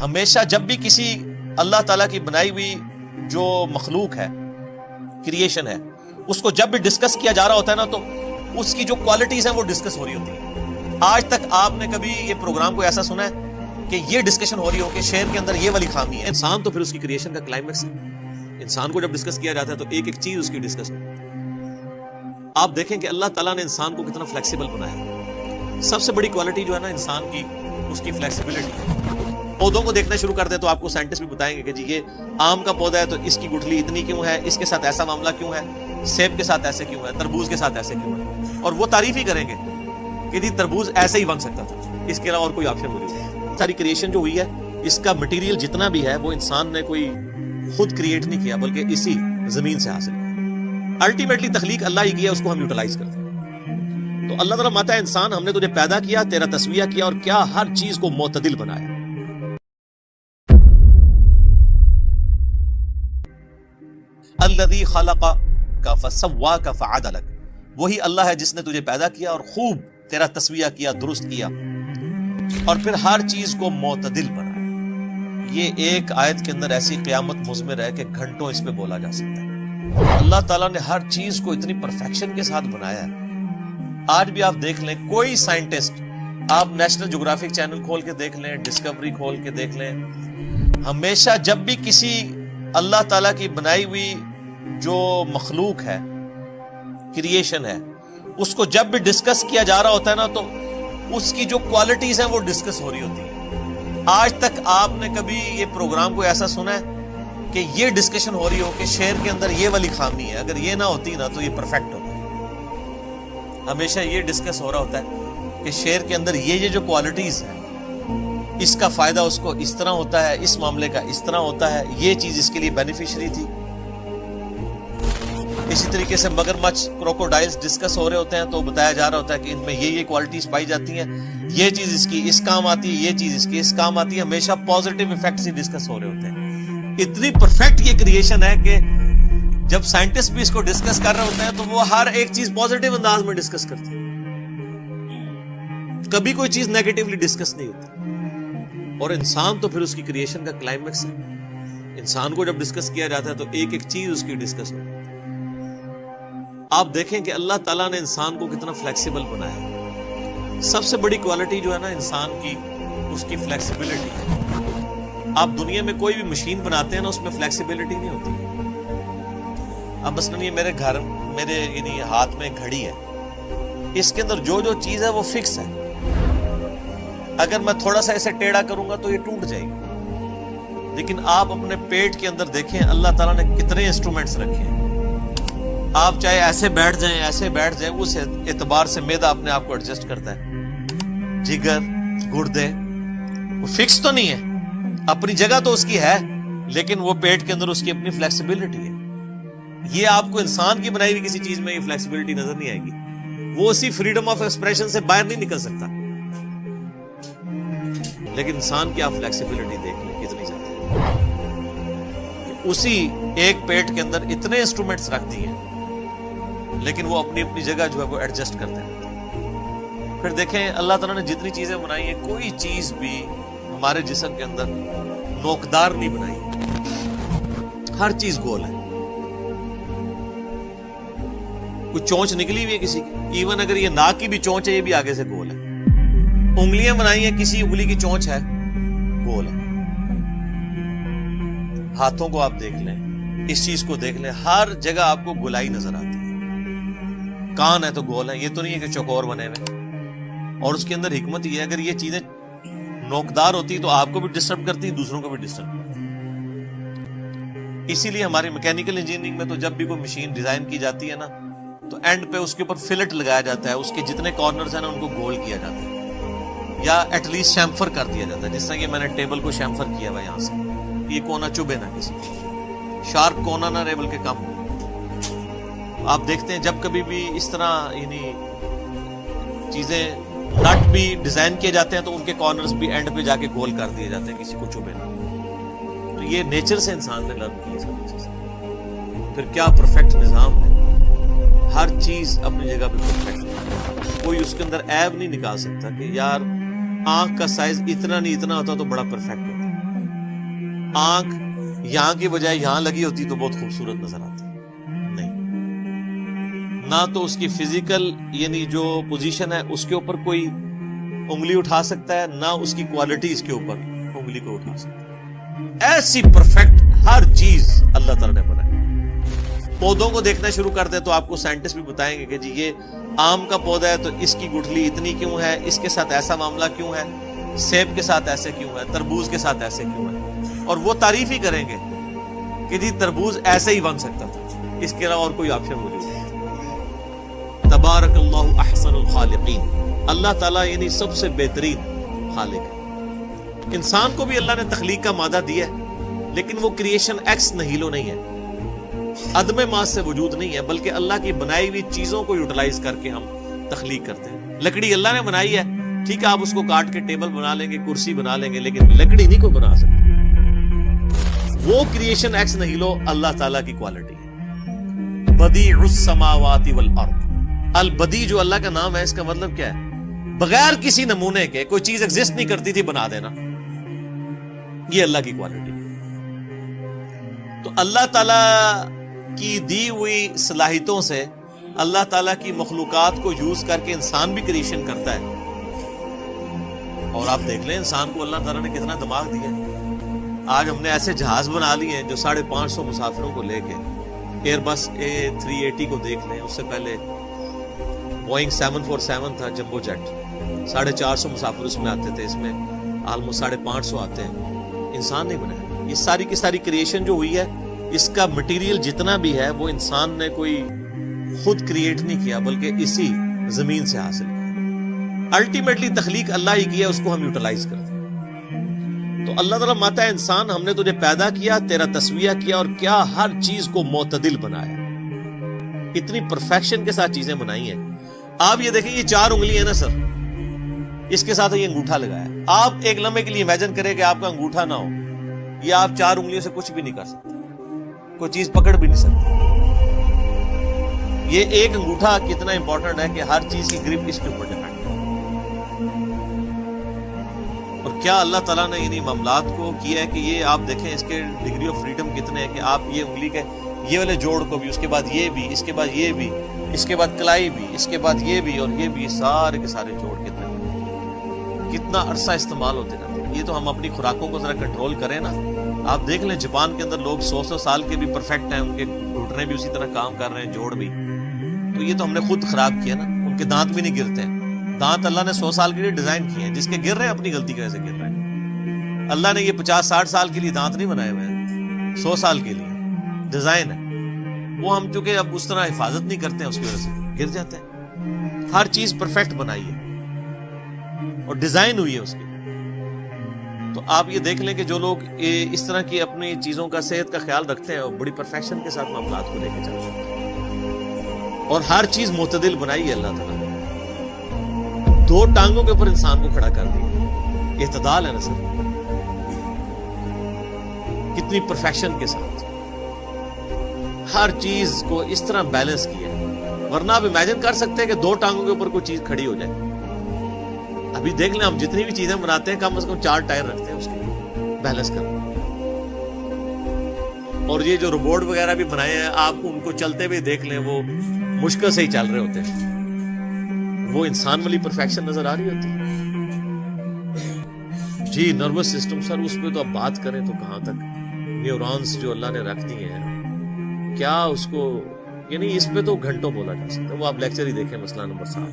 ہمیشہ جب بھی کسی اللہ تعالیٰ کی بنائی ہوئی جو مخلوق ہے، کریشن ہے، اس کو جب بھی ڈسکس کیا جا رہا ہوتا ہے نا، تو اس کی جو کوالٹیز ہیں وہ ڈسکس ہو رہی ہوتی ہیں۔ آج تک آپ نے کبھی یہ پروگرام کو ایسا سنا ہے کہ یہ ڈسکشن ہو رہی ہو کہ شعر کے اندر یہ والی خامی ہے؟ انسان تو پھر اس کی کریشن کا کلائمیکس ہے۔ انسان کو جب ڈسکس کیا جاتا ہے تو ایک ایک چیز اس کی ڈسکس ہوتی ہے۔ آپ دیکھیں کہ اللہ تعالیٰ نے انسان کو کتنا فلیکسیبل بنایا۔ سب سے بڑی کوالٹی جو ہے نا انسان کی، اس کی فلیکسیبلٹی۔ پودوں کو دیکھنا شروع کر دیں تو آپ کو سائنٹسٹ بھی بتائیں گے کہ جی یہ آم کا پودا ہے تو اس کی گٹھلی اتنی کیوں ہے، اس کے ساتھ ایسا معاملہ کیوں ہے، سیب کے ساتھ ایسے کیوں ہے، تربوز کے ساتھ ایسے کیوں ہے، اور وہ تعریف ہی کریں گے کہ جی تربوز ایسے ہی بن سکتا تھا، اس کے علاوہ اور کوئی آپشن نہیں۔ ساری کریشن جو ہوئی ہے، اس کا مٹیریل جتنا بھی ہے وہ انسان نے کوئی خود کریٹ نہیں کیا، بلکہ اسی زمین سے حاصل کیا۔ الٹیمیٹلی تخلیق اللہ ہی کیا، اس کو ہم یوٹیلائز کرتے ہیں۔ تو اللہ تعالیٰ ماتا ہے انسان، ہم نے تجھے پیدا کیا، تیرا تسویہ کیا، اور کیا ہر چیز کو معتدل بنایا۔ الذی خلقک فسواک فعدلک، وہی اللہ ہے جس نے تجھے پیدا کیا اور خوب تیرا تسویہ کیا، درست کیا، اور پھر ہر چیز کو معتدل بنایا۔ یہ ایک آیت کے اندر ایسی قیامت مضمر ہے کہ گھنٹوں اس پہ بولا جا سکتا ہے۔ اللہ تعالیٰ نے ہر چیز کو اتنی پرفیکشن کے ساتھ بنایا ہے۔ آج بھی آپ دیکھ لیں، کوئی سائنٹسٹ، آپ نیشنل جغرافک چینل کھول کے دیکھ لیں، ڈسکوری کھول کے دیکھ لیں، ہمیشہ جب بھی کسی اللہ تعالیٰ کی بنائی ہوئی جو مخلوق ہے، کریشن ہے، اس کو جب بھی ڈسکس کیا جا رہا ہوتا ہے نا، تو اس کی جو کوالٹیز ہیں وہ ڈسکس ہو رہی ہوتی ہیں۔ آج تک آپ نے کبھی یہ پروگرام کو ایسا سنا ہے کہ یہ ڈسکشن ہو رہی ہو کہ شعر کے اندر یہ والی خامی ہے، اگر یہ نہ ہوتی نا تو یہ پرفیکٹ ہوتا ہے۔ ہمیشہ یہ ڈسکس ہو رہا ہوتا ہے کہ شعر کے اندر یہ جو کوالٹیز ہیں، اس کا فائدہ اس کو اس طرح ہوتا ہے، اس معاملے کا اس طرح ہوتا ہے، یہ چیز اس کے لیے بینیفیشری تھی۔ اسی طریقے سے مگرمچھ، کروکوڈائلز ڈسکس ہو رہے ہوتے ہیں تو بتایا جا رہا ہوتا ہے کہ ان میں یہ کوالٹیز پائی جاتی ہیں، یہ چیز اس کی اس کام آتی ہے، یہ چیز اس کی اس کام آتی ہے۔ ہمیشہ پازیٹیو ایفیکٹس ہی ڈسکس ہو رہے ہوتے ہیں۔ اتنی پرفیکٹ یہ کریشن ہے کہ جب سائنٹسٹ بھی اس کو ڈسکس کر رہے ہوتے ہیں تو وہ ہر ایک چیز پازیٹیو انداز میں ڈسکس کرتے ہیں، کبھی کوئی چیز نیگیٹیولی ڈسکس نہیں ہوتی۔ اور انسان تو پھر اس کی کریشن کا کلائمیکس ہے۔ انسان کو جب ڈسکس کیا جاتا ہے تو ایک ایک چیز اس کی ڈسکس ہوتی ہے۔ آپ دیکھیں کہ اللہ تعالیٰ نے انسان کو کتنا فلیکسیبل بنایا۔ سب سے بڑی کوالٹی جو ہے نا انسان کی، اس کی فلیکسیبلٹی۔ آپ دنیا میں کوئی بھی مشین بناتے ہیں نا، اس میں فلیکسیبلٹی نہیں ہوتی۔ اب مثلاً یہ میرے یعنی ہاتھ میں گھڑی ہے، اس کے اندر جو چیز ہے وہ فکس ہے۔ اگر میں تھوڑا سا اسے ٹیڑھا کروں گا تو یہ ٹوٹ جائے گی۔ لیکن آپ اپنے پیٹ کے اندر دیکھیں، اللہ تعالیٰ نے کتنے انسٹرومنٹس رکھے ہیں۔ آپ چاہے ایسے بیٹھ جائیں، ایسے بیٹھ جائیں، اس اعتبار سے معدہ اپنے آپ کو ایڈجسٹ کرتا ہے۔ جگر، گردے، وہ فکس تو نہیں ہے، اپنی جگہ تو اس کی ہے، لیکن وہ پیٹ کے اندر اس کی اپنی فلیکسیبلٹی ہے۔ یہ آپ کو انسان کی بنائی ہوئی کسی چیز میں یہ فلیکسیبلٹی نظر نہیں آئے گی۔ وہ اسی فریڈم آف ایکسپریشن سے باہر نہیں نکل سکتا۔ لیکن انسان کی آپ فلیکسیبلٹی دیکھ لیں کتنی زیادہ ہے۔ اسی ایک پیٹ کے اندر اتنے انسٹرومنٹس رکھ دیے ہیں، لیکن وہ اپنی اپنی جگہ جو ہے وہ ایڈجسٹ کرتے ہیں۔ پھر دیکھیں اللہ تعالیٰ نے جتنی چیزیں بنائی ہیں، کوئی چیز بھی ہمارے جسم کے اندر نوکدار نہیں بنائی، ہر چیز گول ہے۔ کوئی چونچ نکلی ہوئی ہے کسی کی، ایون اگر یہ ناک کی بھی چونچ ہے، یہ بھی آگے سے گول ہے۔ انگلیاں بنائی ہیں، کسی انگلی کی چونچ ہے، گول ہے۔ ہاتھوں کو آپ دیکھ لیں، اس چیز کو دیکھ لیں، ہر جگہ آپ کو گولائی نظر آتی ہے۔ کان ہے تو گول ہے، یہ تو نہیں ہے کہ چوکور بنے ہوئے۔ اور اس کے اندر حکمت یہ ہے، اگر یہ چیزیں نوکدار ہوتی تو آپ کو بھی ڈسٹرب کرتی، دوسروں کو بھی ڈسٹرب کرتی۔ اسی لیے ہماری میکینیکل انجینئرنگ میں تو جب بھی کوئی مشین ڈیزائن کی جاتی ہے نا، تو اینڈ پہ اس کے اوپر فلٹ لگایا جاتا ہے، اس کے جتنے کارنرز ہیں نا ان کو گول کیا جاتا ہے، یا ایٹ لیسٹ شیمفر کر دیا جاتا ہے۔ جس طرح کہ میں نے ٹیبل کو شیمفر کیا ہوا یہاں سے، یہ کونا چبھے نہ، کسی شارپ کونا نہ رہے، بلکہ کم ہو۔ آپ دیکھتے ہیں جب کبھی بھی اس طرح یعنی چیزیں نٹ بھی ڈیزائن کیے جاتے ہیں تو ان کے کارنرز بھی اینڈ پہ جا کے گول کر دیے جاتے ہیں، کسی کو چبھے نہ۔ تو یہ نیچر سے انسان نے لرن کی سب چیزیں۔ پھر کیا پرفیکٹ نظام ہے، ہر چیز اپنی جگہ پہ پرفیکٹ ہے۔ کوئی اس کے اندر عیب نہیں نکال سکتا کہ یار آنکھ کا سائز اتنا نہیں، اتنا ہوتا تو بڑا پرفیکٹ ہوتا۔ آنکھ یہاں کی بجائے یہاں لگی ہوتی تو بہت خوبصورت نظر آتی، نہیں، نہ تو اس کی فزیکل یعنی جو پوزیشن ہے اس کے اوپر کوئی انگلی اٹھا سکتا ہے، نہ اس کی کوالٹی اس کے اوپر انگلی کو اٹھا سکتا ہے۔ ایسی پرفیکٹ ہر چیز اللہ تعالیٰ نے بنائی۔ پودوں کو دیکھنا شروع کر دیں تو آپ کو سائنٹسٹ بھی بتائیں گے کہ جی یہ آم کا پودا ہے تو اس کی گٹھلی اتنی کیوں ہے، اس کے ساتھ ایسا معاملہ کیوں ہے، سیب کے ساتھ ایسے کیوں ہے، تربوز کے ساتھ ایسے کیوں ہے، اور وہ تعریف ہی کریں گے کہ جی تربوز ایسے ہی بن سکتا تھا، اس کے علاوہ اور کوئی آپشن موجود نہیں۔ تبارک اللہ احسن الخالقین، اللہ تعالیٰ یعنی سب سے بہترین خالق ہے۔ انسان کو بھی اللہ نے تخلیق کا مادہ دیا ہے، لیکن وہ کریشن ایکس نہیلو نہیں ہے، عدم ماس سے وجود نہیں ہے، بلکہ اللہ کی بنائی ہوئی چیزوں کو یوٹیلائز کر کے ہم تخلیق کرتے ہیں۔ لکڑی اللہ نے بنائی ہے، ٹھیک ہے آپ اس کو کاٹ کے ٹیبل بنا لیں گے، کرسی بنا لیں گے، لیکن لکڑی نہیں کوئی بنا سکتا۔ وہ کریشن ایکس نہیلو اللہ تعالیٰ کی کوالٹی ہے۔ بدیع السماوات والارض، البدیع جو اللہ کا نام ہے اس کا مطلب کیا ہے؟ بغیر کسی نمونے کے کوئی چیز ایگزسٹ نہیں کرتی تھی بنا دینا، یہ اللہ کی کوالٹی ہے۔ تو اللہ تعالیٰ کی دی ہوئی صلاحیتوں سے اللہ تعالیٰ کی مخلوقات کو یوز کر کے انسان بھی کریشن کرتا ہے۔ اور آپ دیکھ لیں انسان کو اللہ تعالیٰ نے کتنا دماغ دیا ہے۔ آج ہم نے ایسے جہاز بنا لیے ہیں جو 550 مسافروں کو لے کے، ایئر بس A380 کو دیکھ لیں، اس سے پہلے بوئنگ 747 تھا جمبو جیٹ، 450 مسافر اس میں آتے تھے، اس میں آلموسٹ 550 آتے ہیں، انسان نہیں بنایا۔ یہ ساری کی ساری کریشن جو ہوئی ہے، اس کا مٹیریل جتنا بھی ہے وہ انسان نے کوئی خود کریٹ نہیں کیا، بلکہ اسی زمین سے حاصل کیا۔ الٹیمیٹلی تخلیق اللہ ہی کیا، اس کو ہم یوٹیلائز کرتے ہیں۔ تو اللہ تعالیٰ ماتا ہے انسان ہم نے تجھے پیدا کیا، تیرا تسویہ کیا، اور کیا ہر چیز کو معتدل بنایا، اتنی پرفیکشن کے ساتھ چیزیں بنائی ہیں۔ آپ یہ دیکھیں، یہ 4 انگلی ہے نا سر، اس کے ساتھ یہ انگوٹھا لگایا۔ آپ ایک لمحے کے لیے امیجن کریں کہ آپ کا انگوٹھا نہ ہو، یہ آپ 4 انگلیوں سے کچھ بھی نہیں کر سکتے، کوئی چیز پکڑ بھی نہیں سکتے۔ یہ ایک انگوٹھا کتنا امپورٹنٹ ہے کہ ہر چیز کی گرپ اس کے اوپر ڈیپینڈ ہے۔ اور کیا اللہ تعالیٰ نے یعنی معاملات کو کیا ہے کہ یہ آپ دیکھیں اس کے ڈگری آف فریڈم کتنے ہیں کہ آپ یہ انگلی کے یہ والے جوڑ کو بھی، اس کے بعد یہ بھی، اس کے بعد یہ بھی، اس کے بعد کلائی بھی، اس کے بعد یہ بھی اور یہ بھی، سارے کے سارے جوڑ کتنا عرصہ استعمال ہوتے رہتے ہیں۔ یہ تو ہم اپنی خوراکوں کو ذرا کنٹرول کریں نا۔ آپ دیکھ لیں جاپان کے اندر لوگ 100 سال کے بھی پرفیکٹ ہیں، ان کے گھٹنے بھی اسی طرح کام کر رہے ہیں، جوڑ بھی۔ تو یہ تو ہم نے خود خراب کیا نا، ان کے دانت بھی نہیں گرتے ہیں۔ دانت اللہ نے 100 سال کے لیے ڈیزائن کیے ہیں، جس کے گر رہے ہیں اپنی غلطی کی وجہ سے گر رہے ہیں۔ اللہ نے یہ 50-60 سال کے لیے دانت نہیں بنائے ہوئے ہیں، 100 سال کے لیے ڈیزائن ہے۔ وہ ہم چونکہ اب اس طرح حفاظت نہیں کرتے ہیں، اس کی وجہ سے گر جاتے ہیں۔ ہر چیز پرفیکٹ بنائی ہے اور ڈیزائن ہوئی ہے اس کی۔ تو آپ یہ دیکھ لیں کہ جو لوگ اس طرح کی اپنی چیزوں کا صحت کا خیال رکھتے ہیں اور بڑی پرفیکشن کے ساتھ معاملات کو لے کے چلتے ہیں، اور ہر چیز معتدل بنائی ہے اللہ تعالیٰ نے۔ 2 ٹانگوں کے اوپر انسان کو کھڑا کر دیا، اعتدال ہے نا سر، کتنی پرفیکشن کے ساتھ ہر چیز کو اس طرح بیلنس کیا ہے۔ ورنہ آپ امیجن کر سکتے ہیں کہ 2 ٹانگوں کے اوپر کوئی چیز کھڑی ہو جائے۔ ابھی دیکھ لیں ہم جتنی بھی چیزیں بناتے ہیں کم از کم 4 ٹائر رکھتے ہیں اس کے بیلنس کرنے۔ اور یہ جو روبوٹ وغیرہ بھی بنائے ہیں، آپ ان کو چلتے ہوئے دیکھ لیں، وہ مشکل سے ہی چل رہے ہوتے ہیں، وہ انسان والی پرفیکشن نظر آ رہی ہوتی ہے۔ جی نروس سسٹم سر، اس پہ تو اب بات کریں تو کہاں تک، نیورونز جو اللہ نے رکھ دیے ہیں، کیا اس کو یعنی اس پہ تو گھنٹوں بولا جا سکتا ہے۔ وہ آپ لیکچر ہی دیکھیں، مسئلہ نمبر 7۔